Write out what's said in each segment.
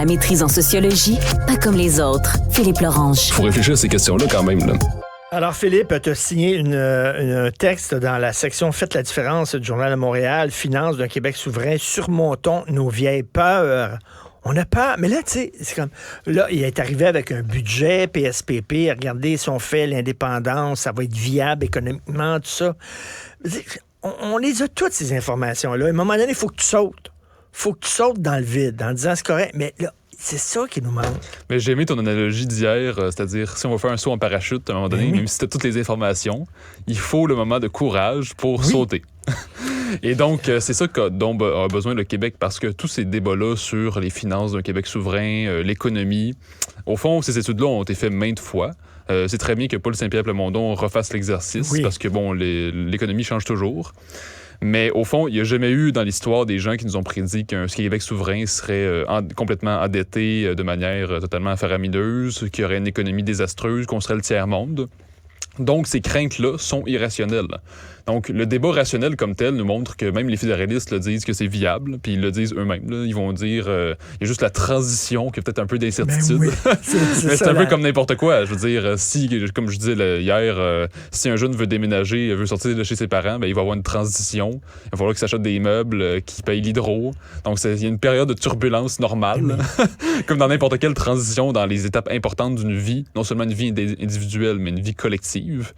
La maîtrise en sociologie, pas comme les autres. Philippe Lorange. Faut réfléchir à ces questions-là quand même, là. Alors, Philippe, tu as signé un texte dans la section Faites la différence du Journal de Montréal, Finances d'un Québec souverain, surmontons nos vieilles peurs. On a peur, mais là, tu sais, c'est comme... Là, il est arrivé avec un budget, PSPP, regardez, si on fait l'indépendance, ça va être viable économiquement, tout ça. On les a toutes, ces informations-là. À un moment donné, il faut que tu sautes. Faut que tu sautes dans le vide en disant c'est correct, mais là, c'est ça qui nous manque. Mais j'ai aimé ton analogie d'hier, c'est-à-dire si on va faire un saut en parachute à un moment donné, même si tu as toutes les informations, il faut le moment de courage pour sauter. Et donc, c'est ça dont a besoin le Québec, parce que tous ces débats-là sur les finances d'un Québec souverain, l'économie, au fond, ces études-là ont été faites maintes fois. C'est très bien que Paul Saint-Pierre Plamondon refasse l'exercice, parce que, bon, l'économie change toujours. Mais au fond, il n'y a jamais eu dans l'histoire des gens qui nous ont prédit qu'un Québec souverain serait complètement endetté de manière totalement faramineuse, qu'il y aurait une économie désastreuse, qu'on serait le tiers-monde. Donc, ces craintes-là sont irrationnelles. Donc, le débat rationnel comme tel nous montre que même les fédéralistes le disent que c'est viable, puis ils le disent eux-mêmes. Là. Ils vont dire il y a juste la transition qui a peut-être un peu d'incertitude. Oui, mais c'est un peu comme n'importe quoi. Je veux dire, si, comme je disais hier, si un jeune veut déménager, veut sortir de chez ses parents, ben, il va avoir une transition. Il va falloir qu'il s'achète des meubles, qu'il paye l'hydro. Donc, il y a une période de turbulence normale, comme dans n'importe quelle transition dans les étapes importantes d'une vie, non seulement une vie individuelle, mais une vie collective.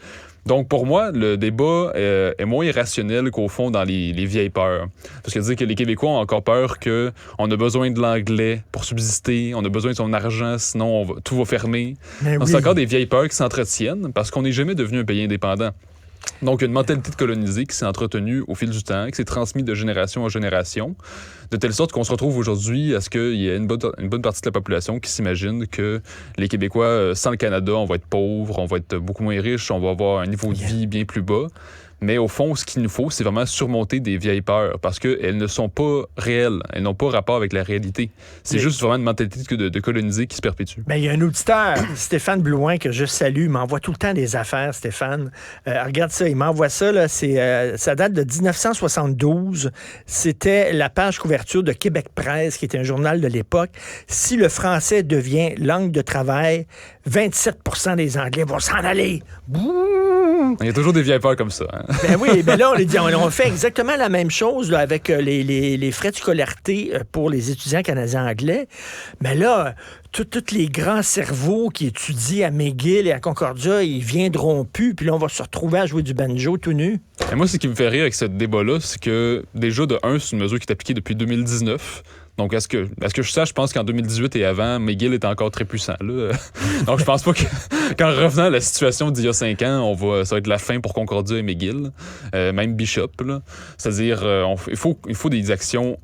Donc, pour moi, le débat est moins irrationnel qu'au fond dans les vieilles peurs. Parce que dire que les Québécois ont encore peur qu'on a besoin de l'anglais pour subsister, on a besoin de son argent, sinon tout va fermer. Donc, c'est encore des vieilles peurs qui s'entretiennent parce qu'on n'est jamais devenu un pays indépendant. Donc, une mentalité de colonisé qui s'est entretenue au fil du temps, qui s'est transmise de génération en génération, de telle sorte qu'on se retrouve aujourd'hui à ce qu'il y ait une bonne partie de la population qui s'imagine que les Québécois, sans le Canada, on va être pauvres, on va être beaucoup moins riches, on va avoir un niveau de vie bien plus bas. Mais au fond, ce qu'il nous faut, c'est vraiment surmonter des vieilles peurs parce qu'elles ne sont pas réelles. Elles n'ont pas rapport avec la réalité. C'est juste vraiment une mentalité de coloniser qui se perpétue. Ben, il y a un auditeur, Stéphane Blouin, que je salue. Il m'envoie tout le temps des affaires, Stéphane. Regarde ça, il m'envoie ça. Là, ça date de 1972. C'était la page couverture de Québec Presse, qui était un journal de l'époque. Si le français devient langue de travail, 27% des Anglais vont s'en aller. Bouh! Il y a toujours des vieilles peurs comme ça. Hein? Ben oui, ben là, on fait exactement la même chose là, avec les frais de scolarité pour les étudiants canadiens anglais. Mais là, tous les grands cerveaux qui étudient à McGill et à Concordia, ils viendront plus, puis là, on va se retrouver à jouer du banjo tout nu. Et moi, ce qui me fait rire avec ce débat-là, c'est que déjà, de un, c'est une mesure qui est appliquée depuis 2019. Donc, à ce que je sache, je pense qu'en 2018 et avant, McGill était encore très puissant. Là. Donc, je pense pas qu'en revenant à la situation d'il y a 5 ans, ça va être la fin pour Concordia et McGill, même Bishop. Là. C'est-à-dire, il faut des actions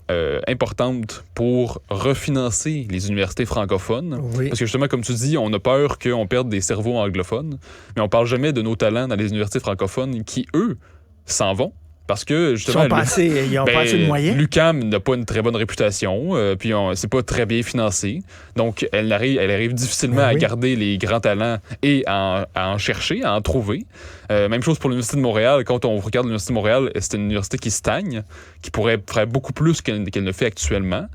importantes pour refinancer les universités francophones. Oui. Parce que justement, comme tu dis, on a peur qu'on perde des cerveaux anglophones, mais on parle jamais de nos talents dans les universités francophones qui, eux, s'en vont. Parce que, justement... Ils ont pas assez de moyens. L'UQAM n'a pas une très bonne réputation, puis c'est pas très bien financé. Donc, elle arrive difficilement à garder les grands talents et à en chercher, à en trouver. Même chose pour l'Université de Montréal. Quand on regarde l'Université de Montréal, c'est une université qui stagne, qui pourrait faire beaucoup plus qu'elle ne fait actuellement.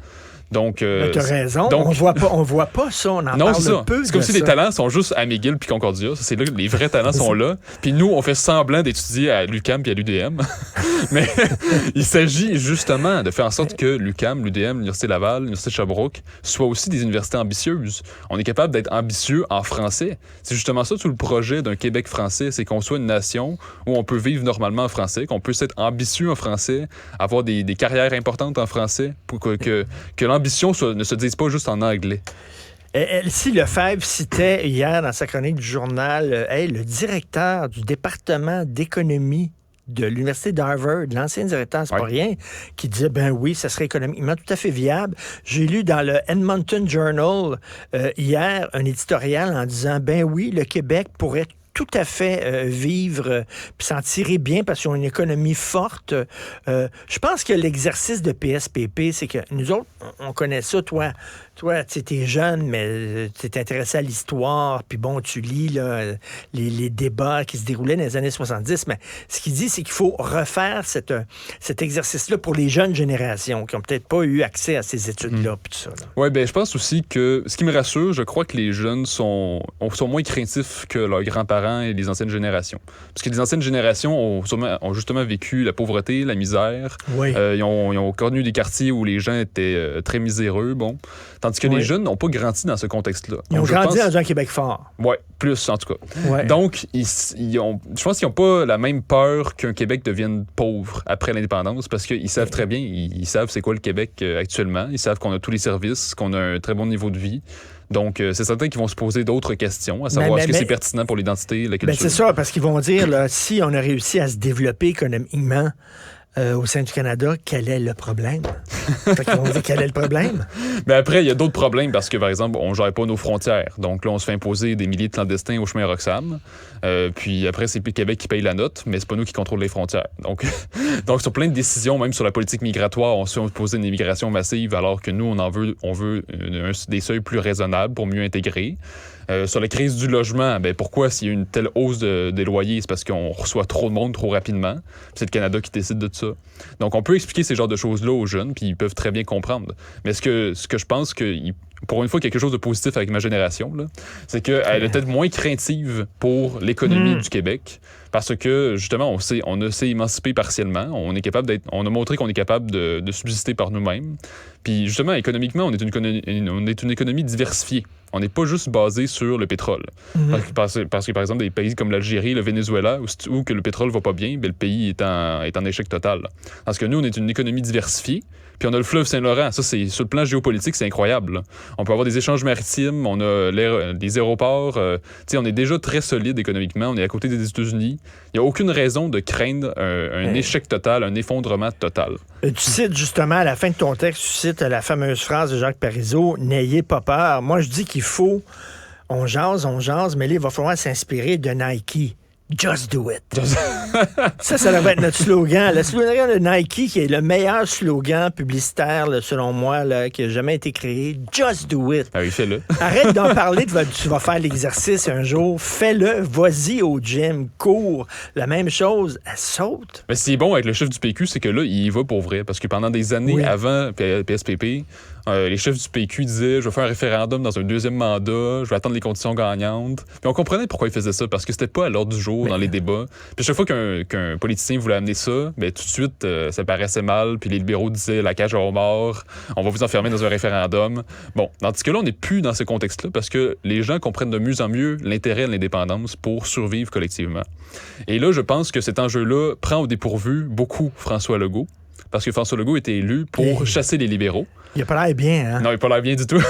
Donc, tu as raison. Donc, on voit pas ça. On en parle un peu. C'est comme si les talents sont juste à McGill puis Concordia. C'est là que les vrais talents sont là. Puis nous, on fait semblant d'étudier à l'UQAM puis à l'UDM. Mais il s'agit justement de faire en sorte que l'UQAM, l'UDM, l'Université Laval, l'Université de Sherbrooke soient aussi des universités ambitieuses. On est capable d'être ambitieux en français. C'est justement ça tout le projet d'un Québec français. C'est qu'on soit une nation où on peut vivre normalement en français, qu'on puisse être ambitieux en français, avoir des carrières importantes en français pour que l'ambition ne se dise pas juste en anglais. Elsie Lefebvre citait hier dans sa chronique du journal le directeur du département d'économie de l'Université d'Harvard, l'ancien directeur, c'est pas rien, qui disait, ben oui, ça serait économiquement tout à fait viable. J'ai lu dans le Edmonton Journal hier un éditorial en disant, ben oui, le Québec pourrait tout à fait vivre puis s'en tirer bien parce qu'ils ont une économie forte. Je pense que l'exercice de PSPP, c'est que nous autres, on connaît ça, toi, toi, tu es jeune, mais tu es intéressé à l'histoire, puis bon, tu lis là, les débats qui se déroulaient dans les années 70, mais ce qu'il dit, c'est qu'il faut refaire cet exercice-là pour les jeunes générations qui n'ont peut-être pas eu accès à ces études-là, puis tout ça. Oui, ben je pense aussi que, ce qui me rassure, je crois que les jeunes sont moins craintifs que leurs grands-parents et les anciennes générations. Parce que les anciennes générations ont justement vécu la pauvreté, la misère. Oui. Ils ont connu des quartiers où les gens étaient très miséreux, bon. Tandis que les jeunes n'ont pas grandi dans ce contexte-là. Ils ont grandi dans un Québec fort. Oui, plus en tout cas. Ouais. Donc, je pense qu'ils n'ont pas la même peur qu'un Québec devienne pauvre après l'indépendance, parce qu'ils savent très bien, ils savent c'est quoi le Québec actuellement. Ils savent qu'on a tous les services, qu'on a un très bon niveau de vie. Donc, c'est certain qu'ils vont se poser d'autres questions, à savoir est-ce que c'est pertinent pour l'identité, la culture. Ben c'est ça, parce qu'ils vont dire, là, si on a réussi à se développer économiquement au sein du Canada, quel est le problème? Fait qu'ils vont dire quel est le problème? Mais après, il y a d'autres problèmes parce que, par exemple, on ne gère pas nos frontières. Donc là, on se fait imposer des milliers de clandestins au chemin Roxham. Puis après, c'est plus Québec qui paye la note, mais c'est pas nous qui contrôlons les frontières. Donc sur plein de décisions, même sur la politique migratoire, on se fait imposer une immigration massive alors que nous, on veut des seuils plus raisonnables pour mieux intégrer. Sur la crise du logement, ben pourquoi s'il y a une telle hausse des loyers? C'est parce qu'on reçoit trop de monde trop rapidement. C'est le Canada qui décide de ça. Donc, on peut expliquer ces genres de choses-là aux jeunes, puis ils peuvent très bien comprendre. Mais ce que je pense que, pour une fois, quelque chose de positif avec ma génération, là, c'est qu'elle est peut-être moins craintive pour l'économie du Québec, parce que, justement, on s'est émancipé partiellement. On a montré qu'on est capable de subsister par nous-mêmes. Puis, justement, économiquement, on est une économie diversifiée. On n'est pas juste basé sur le pétrole. Parce que, par exemple, des pays comme l'Algérie, le Venezuela, où que le pétrole va pas bien, ben, le pays est en échec total. Parce que nous, on est une économie diversifiée, puis on a le fleuve Saint-Laurent. Ça, c'est sur le plan géopolitique, c'est incroyable, là. On peut avoir des échanges maritimes, on a des aéroports. On est déjà très solide économiquement. On est à côté des États-Unis. Il n'y a aucune raison de craindre un échec total, un effondrement total. Tu cites justement, à la fin de ton texte, tu cites la fameuse phrase de Jacques Parizeau, « N'ayez pas peur ». Moi, je dis qu'il faut, on jase, mais là, il va falloir s'inspirer de Nike. Just do it. Ça devrait être notre slogan. Le slogan de Nike, qui est le meilleur slogan publicitaire, là, selon moi, là, qui a jamais été créé. Just do it. Ah oui, fais-le. Arrête d'en parler, tu vas faire l'exercice un jour. Fais-le, vas-y au gym, cours. La même chose, elle saute. Mais ce qui est bon avec le chef du PQ, c'est que là, il y va pour vrai. Parce que pendant des années avant PSPP, les chefs du PQ disaient « Je vais faire un référendum dans un deuxième mandat, je vais attendre les conditions gagnantes. » Puis on comprenait pourquoi ils faisaient ça, parce que c'était pas à l'ordre du jour dans les débats. Puis chaque fois qu'un politicien voulait amener ça, ben tout de suite, ça paraissait mal. Puis les libéraux disaient « La cage aux morts, on va vous enfermer dans un référendum. » Bon, tandis que là, on n'est plus dans ce contexte-là, parce que les gens comprennent de mieux en mieux l'intérêt de l'indépendance pour survivre collectivement. Et là, je pense que cet enjeu-là prend au dépourvu beaucoup François Legault, parce que François Legault était élu pour chasser les libéraux. Il a pas l'air bien, hein? Non, il a pas l'air bien du tout.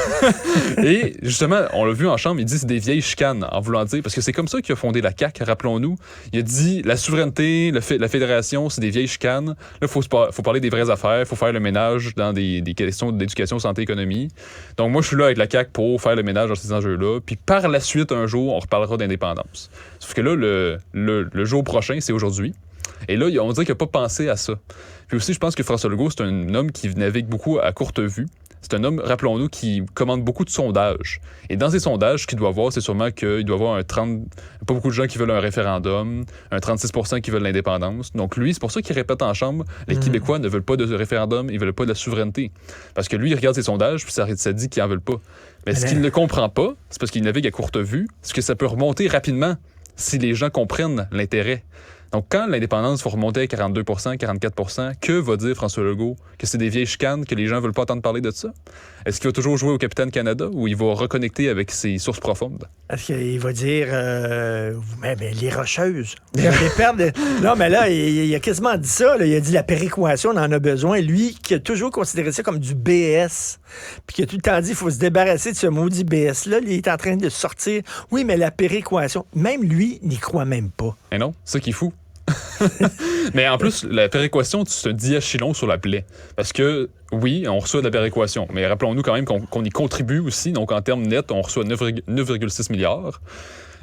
Et justement, on l'a vu en chambre, il dit que c'est des vieilles chicanes, en voulant dire, parce que c'est comme ça qu'il a fondé la CAQ, rappelons-nous. Il a dit la souveraineté, la fédération, c'est des vieilles chicanes. Là, faut parler des vraies affaires, il faut faire le ménage dans des questions d'éducation, santé, économie. Donc moi, je suis là avec la CAQ pour faire le ménage dans ces enjeux-là. Puis par la suite, un jour, on reparlera d'indépendance. Sauf que là, le jour prochain, c'est aujourd'hui. Et là, on dirait qu'il n'a pas pensé à ça. Puis aussi, je pense que François Legault, c'est un homme qui navigue beaucoup à courte vue. C'est un homme, rappelons-nous, qui commande beaucoup de sondages. Et dans ces sondages, ce qu'il doit voir, c'est sûrement qu'il doit avoir pas beaucoup de gens qui veulent un référendum, un 36% qui veulent l'indépendance. Donc lui, c'est pour ça qu'il répète en chambre, les Québécois ne veulent pas de référendum, ils veulent pas de la souveraineté. Parce que lui, il regarde ses sondages, puis ça dit qu'ils en veulent pas. Mais ce qu'il ne comprend pas, c'est parce qu'il navigue à courte vue, c'est que ça peut remonter rapidement si les gens comprennent l'intérêt. Donc, quand l'indépendance va remonter à 42 44 que va dire François Legault? Que c'est des vieilles chicanes, que les gens ne veulent pas entendre parler de ça? Est-ce qu'il va toujours jouer au Capitaine Canada ou il va reconnecter avec ses sources profondes? Est-ce qu'il va dire mais les Rocheuses? Non, mais là, il a quasiment dit ça. Là. Il a dit la péréquation, on en a besoin. Lui, qui a toujours considéré ça comme du BS, puis qui a tout le temps dit qu'il faut se débarrasser de ce maudit BS-là. Il est en train de sortir. Oui, mais la péréquation, même lui, n'y croit même pas. Et non, c'est ça qui est fou. Mais en plus, la péréquation, c'est un diachylon sur la plaie. Parce que, oui, on reçoit de la péréquation, mais rappelons-nous quand même qu'on y contribue aussi. Donc, en termes nets, on reçoit 9,6 milliards.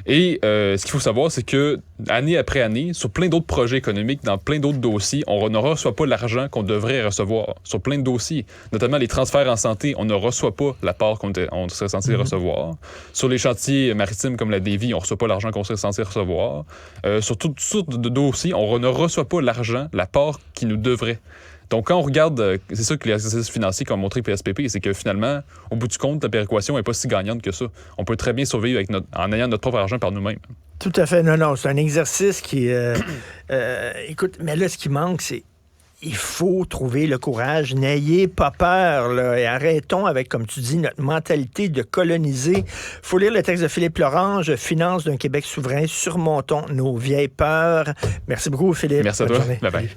Et ce qu'il faut savoir, c'est que année après année, sur plein d'autres projets économiques, dans plein d'autres dossiers, on ne reçoit pas l'argent qu'on devrait recevoir. Sur plein de dossiers, notamment les transferts en santé, on ne reçoit pas la part qu'on serait censé recevoir. Sur les chantiers maritimes comme la Davie, on ne reçoit pas l'argent qu'on serait censé recevoir. Sur toutes sortes de dossiers, on ne reçoit pas l'argent, la part qui nous devrait. Donc, quand on regarde, c'est ça que les exercices financiers qu'ont montré PSPP, c'est que finalement, au bout du compte, la péréquation n'est pas si gagnante que ça. On peut très bien survivre en ayant notre propre argent par nous-mêmes. Tout à fait. Non, c'est un exercice qui... écoute, mais là, ce qui manque, c'est il faut trouver le courage. N'ayez pas peur, là, et arrêtons avec, comme tu dis, notre mentalité de coloniser. Il faut lire le texte de Philippe Lorange, Finances d'un Québec souverain, surmontons nos vieilles peurs. Merci beaucoup, Philippe. Merci à toi. Bye bye.